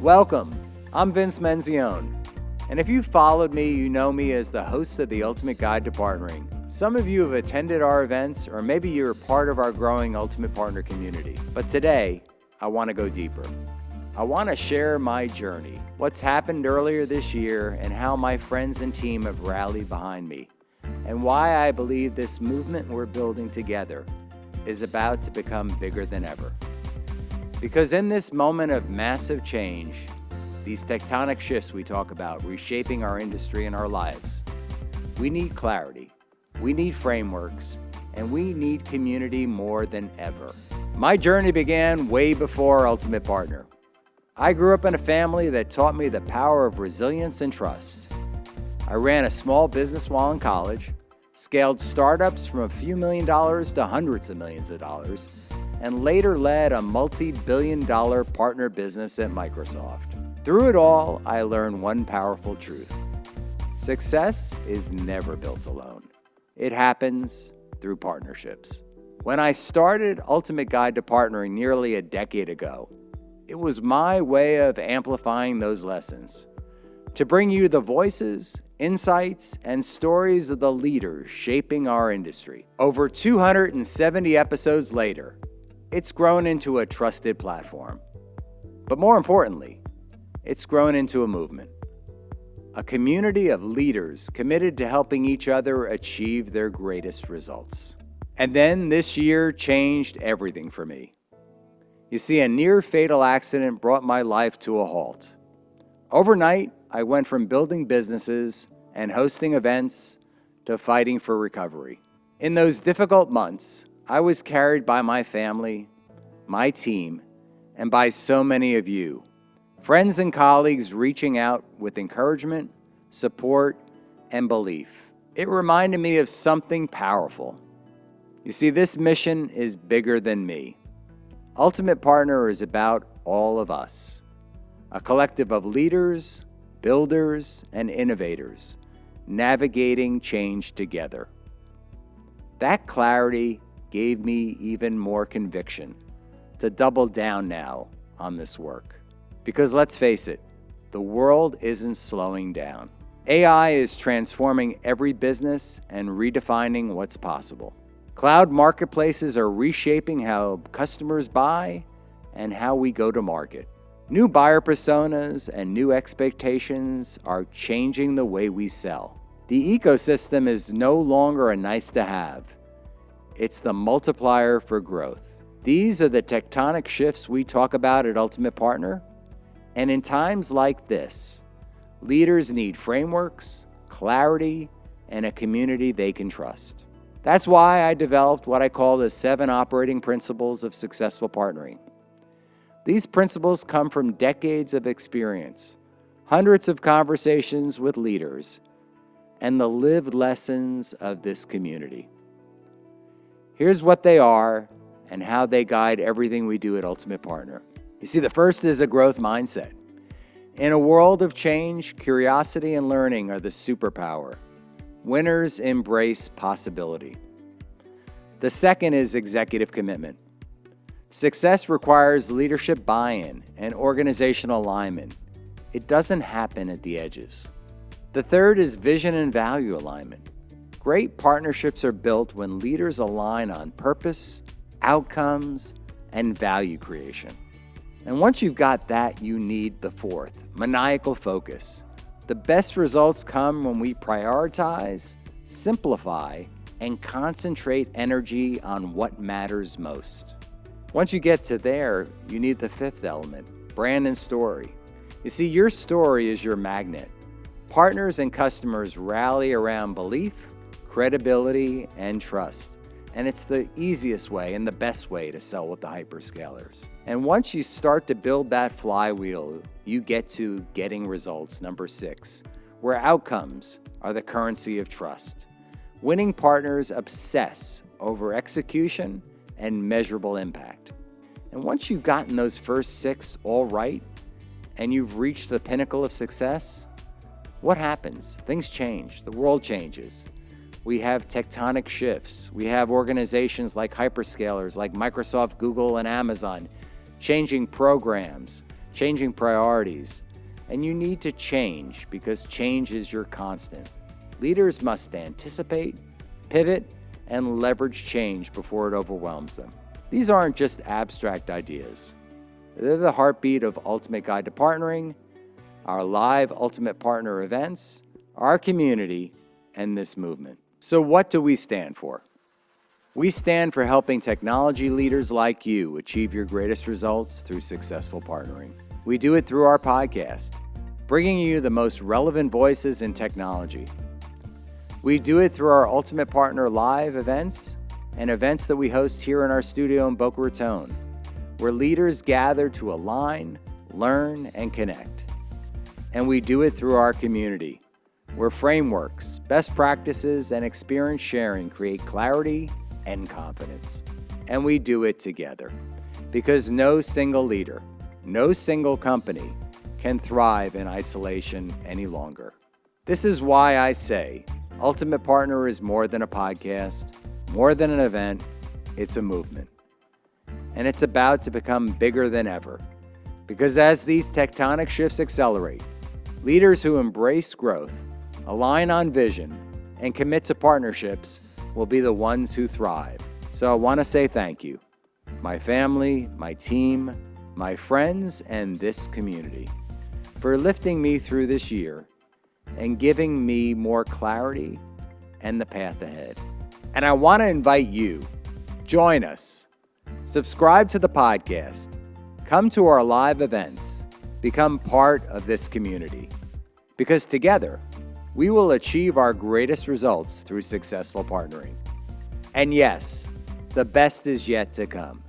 Welcome, I'm Vince Menzione, and if you've followed me, you know me as the host of the Ultimate Guide to Partnering. Some of you have attended our events, or maybe you're part of our growing Ultimate Partner community. But today, I want to go deeper. I want to share my journey, what's happened earlier this year, and how my friends and team have rallied behind me, and why I believe this movement we're building together is about to become bigger than ever. Because in this moment of massive change, these tectonic shifts we talk about reshaping our industry and our lives, we need clarity, we need frameworks, and we need community more than ever. My journey began way before Ultimate Partner. I grew up in a family that taught me the power of resilience and trust. I ran a small business while in college, scaled startups from a few $1,000,000 to hundreds of millions of dollars, and later led a multi-billion-dollar partner business at Microsoft. Through it all, I learned one powerful truth. Success is never built alone. It happens through partnerships. When I started Ultimate Guide to Partnering nearly a decade ago, it was my way of amplifying those lessons, to bring you the voices, insights, and stories of the leaders shaping our industry. Over 270 episodes later, it's grown into a trusted platform. But more importantly, it's grown into a movement, a community of leaders committed to helping each other achieve their greatest results. And then this year changed everything for me. You see, a near-fatal accident brought my life to a halt. Overnight, I went from building businesses and hosting events to fighting for recovery. In those difficult months, I was carried by my family, my team, and by so many of you, friends and colleagues reaching out with encouragement, support, and belief. It reminded me of something powerful. You see, this mission is bigger than me. Ultimate Partner is about all of us, a collective of leaders, builders, and innovators, navigating change together. That clarity gave me even more conviction to double down now on this work. Because let's face it, the world isn't slowing down. AI is transforming every business and redefining what's possible. Cloud marketplaces are reshaping how customers buy and how we go to market. New buyer personas and new expectations are changing the way we sell. The ecosystem is no longer a nice to have. It's the multiplier for growth. These are the tectonic shifts we talk about at Ultimate Partner. And in times like this, leaders need frameworks, clarity, and a community they can trust. That's why I developed what I call the 7 operating principles of successful partnering. These principles come from decades of experience, hundreds of conversations with leaders, and the lived lessons of this community. Here's what they are and how they guide everything we do at Ultimate Partner. You see, the first is a growth mindset. In a world of change, curiosity and learning are the superpower. Winners embrace possibility. The second is executive commitment. Success requires leadership buy-in and organizational alignment. It doesn't happen at the edges. The third is vision and value alignment. Great partnerships are built when leaders align on purpose, outcomes, and value creation. And once you've got that, you need the fourth, maniacal focus. The best results come when we prioritize, simplify, and concentrate energy on what matters most. Once you get to there, you need the fifth element, brand and story. You see, your story is your magnet. Partners and customers rally around belief, credibility, and trust. And it's the easiest way and the best way to sell with the hyperscalers. And once you start to build that flywheel, you get to getting results, number 6, where outcomes are the currency of trust. Winning partners obsess over execution and measurable impact. And once you've gotten those first 6 all right, and you've reached the pinnacle of success, what happens? Things change. The world changes. We have tectonic shifts. We have organizations like hyperscalers, like Microsoft, Google, and Amazon, changing programs, changing priorities, and you need to change because change is your constant. Leaders must anticipate, pivot, and leverage change before it overwhelms them. These aren't just abstract ideas. They're the heartbeat of Ultimate Guide to Partnering, our live Ultimate Partner events, our community, and this movement. So what do we stand for? We stand for helping technology leaders like you achieve your greatest results through successful partnering. We do it through our podcast, bringing you the most relevant voices in technology. We do it through our Ultimate Partner Live events and events that we host here in our studio in Boca Raton, where leaders gather to align, learn, and connect. And we do it through our community, where frameworks, best practices, and experience sharing create clarity and confidence. And we do it together, because no single leader, no single company can thrive in isolation any longer. This is why I say Ultimate Partner is more than a podcast, more than an event, it's a movement. And it's about to become bigger than ever. Because as these tectonic shifts accelerate, leaders who embrace growth, align on vision, and commit to partnerships will be the ones who thrive. So I want to say thank you, my family, my team, my friends, and this community, for lifting me through this year and giving me more clarity and the path ahead. And I want to invite you, join us, subscribe to the podcast, come to our live events, become part of this community, because together we will achieve our greatest results through successful partnering. And yes, the best is yet to come.